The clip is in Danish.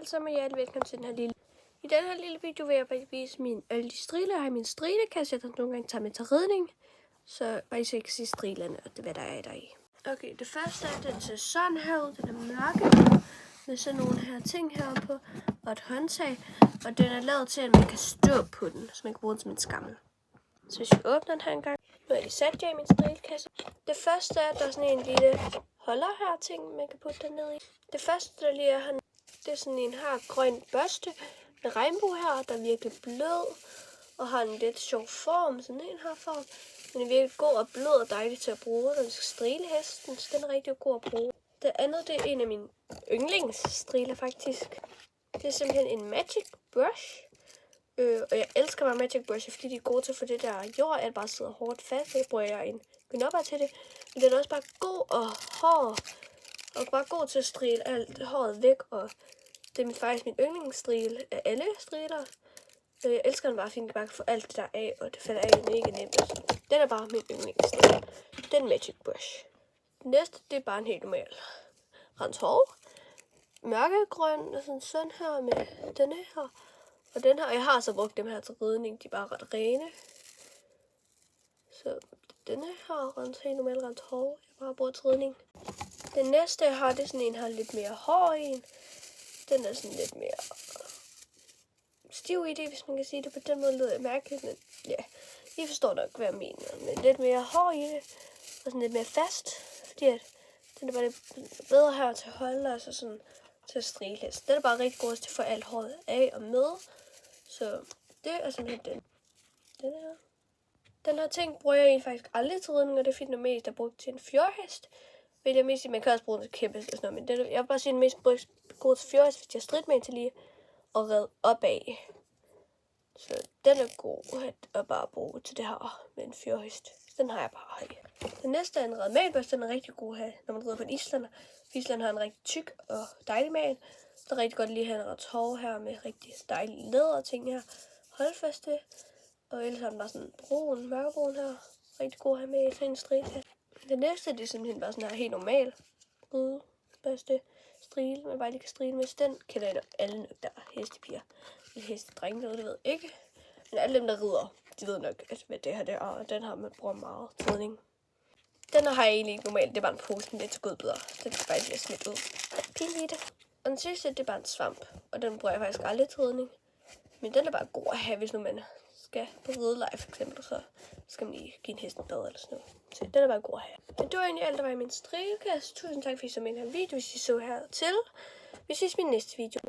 alle sammen, og hjertelig velkommen til den her lille. I den her lille video vil jeg bare vise alle de striler. Jeg har min strilekasse, jeg nogle gange tager med til ridning. Så bare så I kan se strilerne og det, hvad der er der i. Okay, det første er, den ser sådan her ud. Den er mørke med sådan nogle her ting heroppe og et håndtag. Og den er lavet til, at man kan stå på den, så man kan bruge den som en skammel. Så hvis vi åbner den her en gang, nu er det sat i min strilekasse. Det første er, at der er sådan en lille holder her ting, man kan putte den ned i. Det første, der lige er her, det er sådan en her grøn børste med regnbue her, der er virkelig blød og har en lidt sjov form, sådan en her form. Den er virkelig god og blød og dejlig til at bruge, når man skal strile hesten, så den er rigtig god at bruge. Det andet, det er en af mine yndlingsstriler faktisk. Det er simpelthen en Magic Brush. Og jeg elsker bare Magic Brush, fordi de er gode til at få det der jord, at bare sidder hårdt fast. Jeg bruger en gnopper til det. Men den er også bare god og hård. Og bare god til at strile alt håret væk. Og det er faktisk min yndlingsstril af alle striler. Jeg elsker den bare, fordi den bare kan få alt det der af. Og det falder af mega nemt. Den er bare min yndlingsstril. Den Magic Brush. Den næste, det er bare en helt normal rens hår. Mørkegrøn og sådan her med denne her. Og den her, jeg har så brugt dem her til ridning, de er bare ret rene. Så denne her rens helt normal rens hår, jeg bare bruger til ridning. Den næste jeg har, det er sådan en her lidt mere hård en. Den er sådan lidt mere stiv i det, hvis man kan sige det på den måde, lyder jeg mærkeligt, men ja, I forstår nok, hvad jeg mener. Men lidt mere hård i det, og sådan lidt mere fast, fordi at den er bare lidt bedre her til at holde, altså sådan til at strile hest. Den er bare rigtig god til at få alt håret af og med. Så det er simpelthen den her. Den her ting bruger jeg egentlig faktisk aldrig til ridning, og det er fordi den er mest er brugt til en fjordhest. Men jeg sige, man kan også bruge den til kæmpe eller sådan noget, men jeg vil bare sige, den mest god til fjordhest, hvis jeg har stridt med en til lige at redde op af. Så den er god at bare bruge til det her med en fjordhest. Den har jeg bare her. Den næste er en redmalbørste, den er rigtig god at have, når man rider på en islander. Islander har en rigtig tyk og dejlig mal. Det er rigtig godt lige at have en ret hård her med rigtig dejlige læder ting her. Holdfaste. Og ellers har den bare sådan brun, mørkebrun her. Rigtig god at have med til en strilkasse. Den næste, det er simpelthen bare sådan her helt normal ridebørste strile, man bare lige kan strile med. Den kender jeg alle nok, der er hestepiger. Eller hestedrenge, det ved jeg ikke. Men alle dem, der rider, de ved nok, at hvad det her det er, og den har man bruger meget til ridning. Den har jeg egentlig ikke normalt, det er bare en pose med lidt godbidder. Den skal faktisk lige smidt ud. Pinligt i det. Og den sidste, det er bare en svamp, og den bruger jeg faktisk aldrig til ridning. Men den er bare god at have, hvis nu man skal på rideleje for eksempel, så skal man lige give en hest en bad eller sådan noget. Så den er bare god at have. Men det var egentlig alt, der var i min strilekasse. Tusind tak, fordi I så med den her video, hvis I så her til. Vi ses i min næste video.